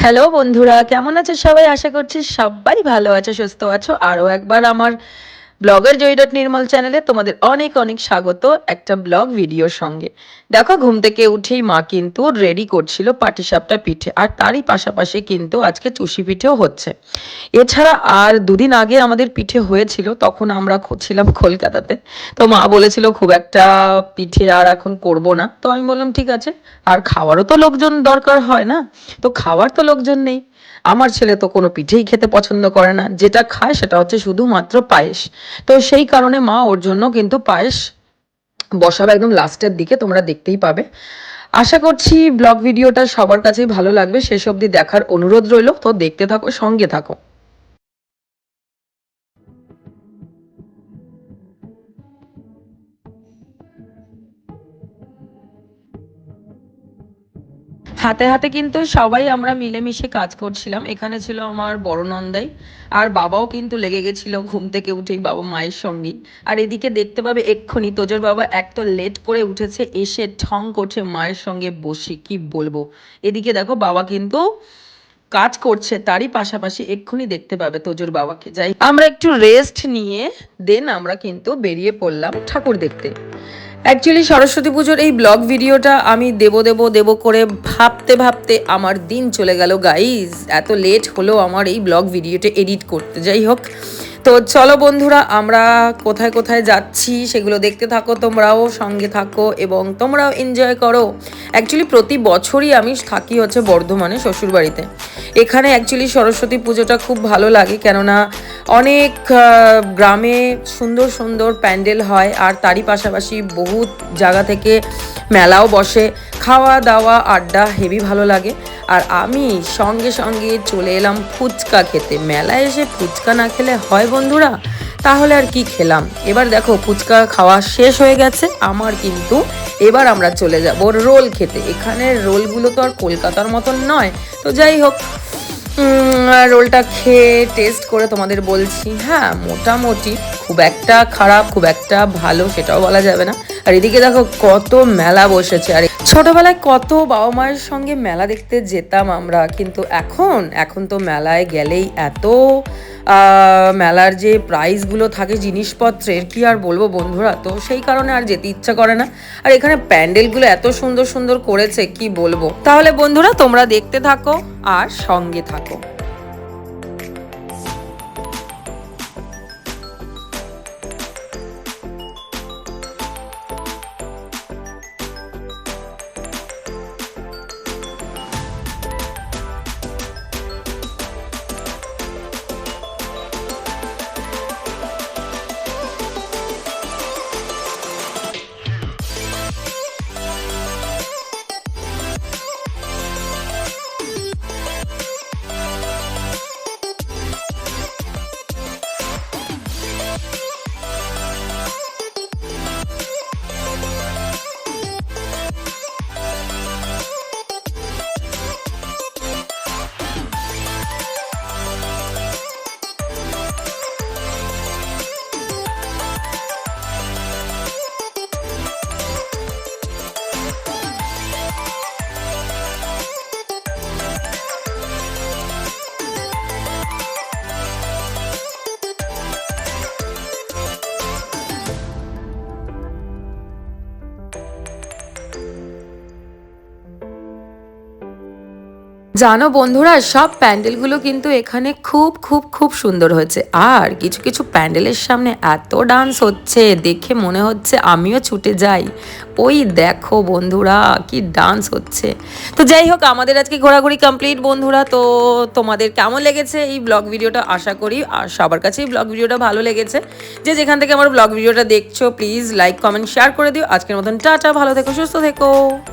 Hello বন্ধুরা, কেমন আছো সবাই? আশা করছি সবাই ভালো আছো, সুস্থ আছো। আরও একবার আমার ব্লগার জয়.নির্মল চ্যানেলে তোমাদের অনেক অনেক স্বাগত একটা ব্লগ ভিডিওর সঙ্গে। দেখো, ঘুম থেকে উঠেই মা কিন্তু রেডি করছিল পাটিসাপটা পিঠে, আর তারই পাশাপাশি কিন্তু আজকে চুষি পিঠেও হচ্ছে। এছাড়া আর দুদিন আগে আমাদের পিঠে হয়েছিল, তখন আমরা ছিলাম কলকাতাতে। তো মা বলেছিল খুব একটা পিঠে আর এখন করব না। তো আমি বললাম ঠিক আছে, আর খাওয়ারও তো লোকজন দরকার হয় না। তো খাওয়ার তো লোকজন নেই। আমার ছেলে তো কোনো পিঠেই খেতে পছন্দ করে না, যেটা খায় সেটা হচ্ছে শুধুমাত্র পায়েস। তো সেই কারণে মা ওর জন্য কিন্তু পায়েস বসাবে একদম লাস্টের দিকে, তোমরা দেখতেই পাবে। আশা করছি ব্লগ ভিডিওটা সবার কাছেই ভালো লাগবে, শেষ অবধি দেখার অনুরোধ রইল। তো দেখতে থাকো, সঙ্গে থাকো। হাতে হাতে কিন্তু সবাই আমরা মিলেমিশে কাজ করছিলাম। এখানে ছিল আমার বড় নন্দাই, আর বাবাও কিন্তু লেগে গেছিল ঘুম থেকে উঠেই বাবা মায়ের সঙ্গে। আর এদিকে দেখতে পাবে এক্ষুনি তোজোর বাবা এক তো লেট করে উঠেছে, এসে ঠং করছে মায়ের সঙ্গে বসে, কি বলবো। এদিকে দেখো বাবা কিন্তু কাজ করছে, তারই পাশাপাশি এক্ষুনি দেখতে পাবে তোজোর বাবাকে। যাই আমরা একটু রেস্ট নিয়ে দেন আমরা কিন্তু বেরিয়ে পড়লাম ঠাকুর দেখতে। অ্যাকচুয়ালি সরস্বতী পুজোর এই ব্লগ ভিডিওটা আমি দেব করে ভাবতে ভাবতে আমার দিন চলে গেল গাইজ। এত লেট হলো আমার এই ব্লগ ভিডিওটা এডিট করতে। যাই হোক, তো চলো বন্ধুরা, আমরা কোথায় কোথায় যাচ্ছি সেগুলো দেখতে থাকো, তোমরাও সঙ্গে থাকো এবং তোমরাও এনজয় করো। অ্যাকচুয়ালি প্রতি বছরই আমি থাকি হচ্ছে বর্ধমানে শ্বশুরবাড়িতে। এখানে অ্যাকচুয়ালি সরস্বতী পুজোটা খুব ভালো লাগে, কেননা অনেক গ্রামে সুন্দর সুন্দর প্যান্ডেল হয়, আর তারই পাশাপাশি বহু জায়গা থেকে মেলাও বসে। খাওয়া দাওয়া আড্ডা হেভি ভালো লাগে। আর আমি সঙ্গে সঙ্গে চলে এলাম ফুচকা খেতে। মেলায় এসে ফুচকা না খেলে হয় বন্ধুরা? তাহলে আর কি খেলাম। এবার দেখো, ফুচকা খাওয়া শেষ হয়ে গেছে আমার, কিন্তু এবার আমরা চলে যাব রোল খেতে। এখানের রোলগুলো তো আর কলকাতার মতন নয়। তো যাই হোক, রোলটা খেয়ে টেস্ট করে তোমাদের বলছি। হ্যাঁ, মোটামুটি, খুব একটা খারাপ খুব একটা ভালো সেটাও বলা যাবে না। আর এদিকে দেখো কত মেলা বসেছে। আর ছোটবেলায় কত বাবা মায়ের সঙ্গে মেলা দেখতে যেতাম আমরা, কিন্তু এখন তো মেলায় গেলেই এত মেলার যে প্রাইসগুলো থাকে জিনিসপত্রের, কি আর বলবো বন্ধুরা। তো সেই কারণে আর যেতে ইচ্ছা করে না। আর এখানে প্যান্ডেলগুলো এত সুন্দর সুন্দর করেছে, কি বলবো। তাহলে বন্ধুরা তোমরা দেখতে থাকো আর সঙ্গে থাকো। জানো বন্ধুরা, সব প্যান্ডেলগুলো কিন্তু এখানে খুব খুব খুব সুন্দর হয়েছে। আর কিছু কিছু প্যান্ডেলের সামনে এত ডান্স হচ্ছে, দেখে মনে হচ্ছে আমিও ছুটে যাই। ওই দেখো বন্ধুরা, কি ডান্স হচ্ছে। তো যাই হোক, আমাদের আজকে ঘোরাঘুরি কমপ্লিট বন্ধুরা। তো তোমাদের কেমন লেগেছে এই ব্লগ ভিডিওটা? আশা করি আর সবার কাছেই ব্লগ ভিডিওটা ভালো লেগেছে। যে যেখান থেকে আমার ব্লগ ভিডিওটা দেখছো, প্লিজ লাইক কমেন্ট শেয়ার করে দিও। আজকের মতন টাটা, ভালো থেকো, সুস্থ থেকো।